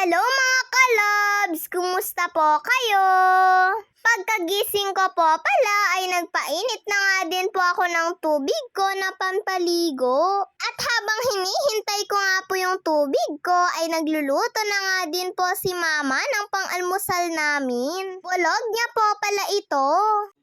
Hello mga kalabs! Kumusta po kayo? Pagkagising ko po pala ay nagpainit na nga din po ako ng tubig ko na pampaligo. At habang hinihintay ko nga po yung tubig ko ay nagluluto na nga din po si mama ng pang-almusal namin. Bulog niya po pala ito.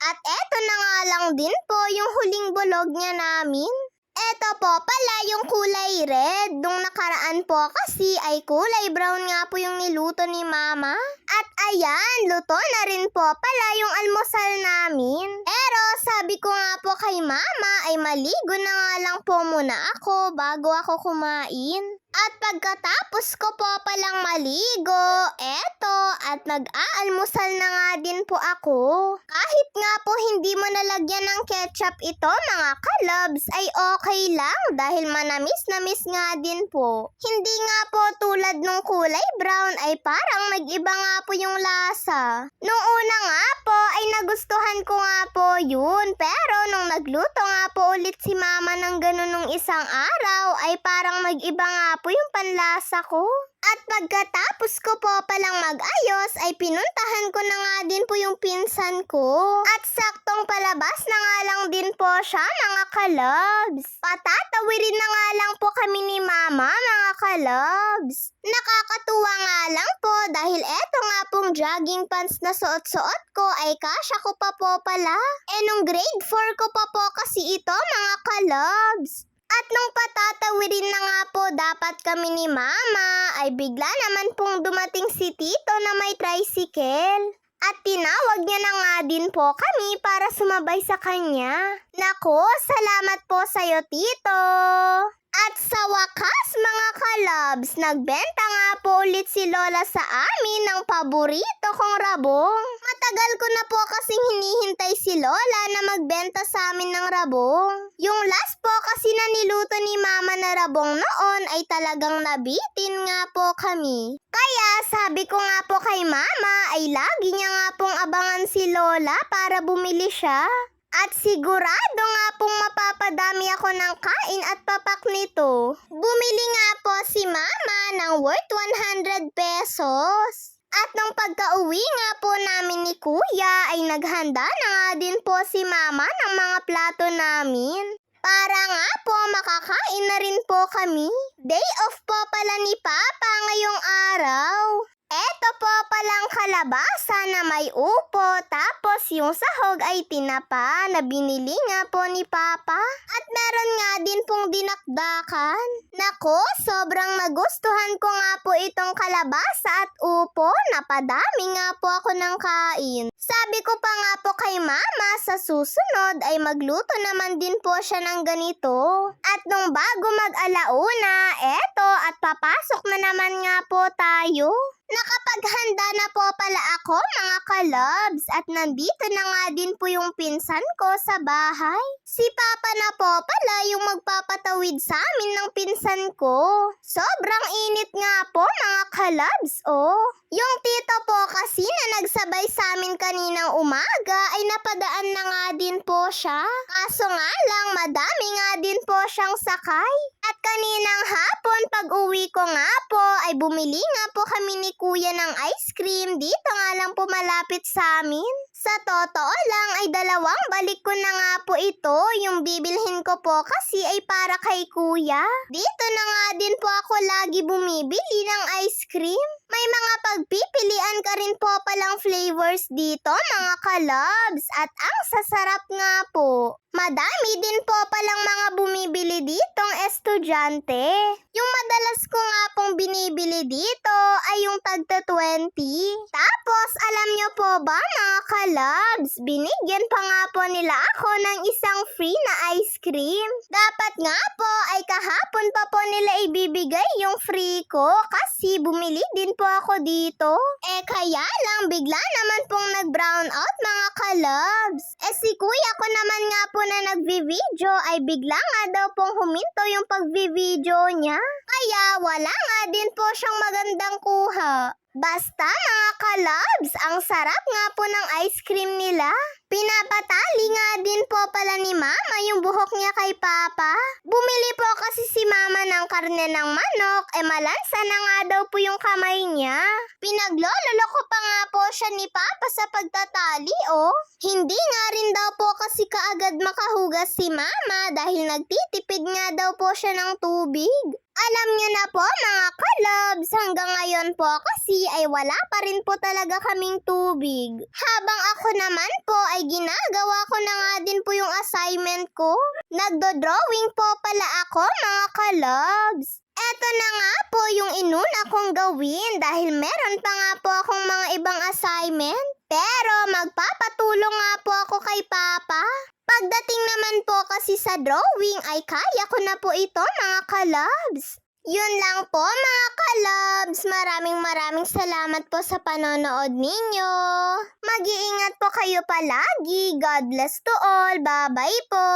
At eto na nga lang din po yung huling bulog niya namin. Eto po pala yung kulay red. Nung nakaraan po kasi ay kulay brown nga po yung niluto ni mama. At ayan, luto na rin po pala yung almusal namin. Pero sabi ko nga po kay mama ay maligo na nga lang po muna ako bago ako kumain. At pagkatapos ko po palang maligo, eto, at nag-aalmusal na nga din po ako. Kahit nga po hindi mo nalagyan ng ketchup ito mga kalabs, ay okay lang dahil manamis-namis nga din po. Hindi nga po tulad nung kulay brown ay parang mag-iba nga po yung lasa. Nung una nga po ay nagustuhan ko nga po yun, pero nung nagluto nga po ulit si mama ng ganun nung isang araw ay parang mag-iba nga po yung panlasa ko. At pagkatapos ko po palang mag-ayos ay pinuntahan ko na nga din po yung pinsan ko. At saktong palabas na nga lang din po siya mga kalabs. Patatawirin na nga lang po kami ni mama mga kalabs. Nakakatuwa nga lang po dahil eto nga pong jogging pants na suot-suot ko ay kasya ko pa po pala. Nung grade 4 ko pa po kasi ito mga kalabs. At nung patatawirin na nga po dapat kami ni mama, ay bigla naman pong dumating si tito na may tricycle. At tinawag niya na nga din po kami para sumabay sa kanya. Nako, salamat po sa'yo tito! At sa wakas mga kalabs, nagbenta nga po ulit si Lola sa amin ng paborito kong rabong. Matagal ko na po kasing hinihintay si Lola na magbenta sa amin ng rabong. Yung last po kasi na niluto ni mama na rabong noon ay talagang nabitin nga po kami. Kaya sabi ko nga po kay mama ay lagi niya nga pong abangan si Lola para bumili siya. At sigurado nga pong mapapadami ako ng kain at papak nito. Bumili nga po si mama ng worth 100 pesos. At nung pagka-uwi nga po namin ni kuya ay naghanda na nga din po si mama ng mga plato namin. Para nga po makakain na rin po kami. Day off po pala ni Papa ngayong araw. Eto po palang kalabasa na may upo, tapos yung sahog ay tinapa na binili nga po ni Papa. At meron nga din pong dinakdakan. Nako, sobrang nagustuhan ko nga po itong kalabasa at upo, napadami nga po ako ng kain. Sabi ko pa nga po kay mama sa susunod ay magluto naman din po siya ng ganito. At nung bago mag-alauna, eto at papasok na naman nga po tayo. Nakapaghanda na po pala ako mga kalabs at nandito na nga din po yung pinsan ko sa bahay. Si Papa na po pala yung magpapatawid sa amin ng pinsan ko. Sobrang init nga po mga kalabs oh. Yung tito po kasi na nagsabay sa amin kaninang umaga ay napadaan na nga din po siya. Kaso nga lang madami nga din po siyang sakay. At kaninang hapon pag uwi ko nga po ay bumili nga po kami ni kuya ng ice cream dito nga lang po malapit sa amin. Sa totoo lang ay dalawang balik ko na nga po ito. Yung bibilhin ko po kasi ay para kay kuya. Dito na nga din po ako lagi bumibili ng ice cream. May mga pagpipilian ka rin po palang flavors dito mga kalabs at ang sasarap nga po. Madami din po palang mga bumibili ditong estudyante. Yung madalas ko nga pong binibili dito ay yung tagta 20. Tapos alam nyo po ba mga kalabs, binigyan pa nga po nila ako ng isang free na ice cream. Dapat nga po ay kahapon pa po nila ibibigay yung free ko kasi bumili din po ako dito. Kaya lang bigla naman pong nag-brown out mga kalabs. Si kuya ko naman nga po na nagvi-video ay bigla nga daw pong huminto yung pagvi-video niya. Kaya wala nga din po siyang magandang kuha. Basta mga kalabs, ang sarap nga po ng ice cream nila. Pinapatali nga din po pala ni Mama yung buhok niya kay Papa. Bumili po kasi si Mama ng karne ng manok, malansa na nga daw po yung kamay niya. Pinaglololoko pa nga po siya ni Papa sa pagtatali, oh. Hindi nga rin daw po kasi kaagad makahugas si Mama dahil nagtitipid nga daw po siya ng tubig. Alam niyo na po mga kalabs, hanggang ngayon po kasi ay wala pa rin po talaga kaming tubig. Habang ako naman po ay ginagawa ko na nga din po yung assignment ko. Nagdo-drawing po pala ako mga kalabs. Eto na nga po yung inuna kong gawin dahil meron pa nga po akong mga ibang assignment. Pero magpapatulong nga po ako kay Papa. Pagdating naman po kasi sa drawing ay kaya ko na po ito mga kalabs. Yun lang po mga kalabs. Maraming salamat po sa panonood ninyo. Mag-iingat po kayo palagi. God bless to all. Bye-bye po.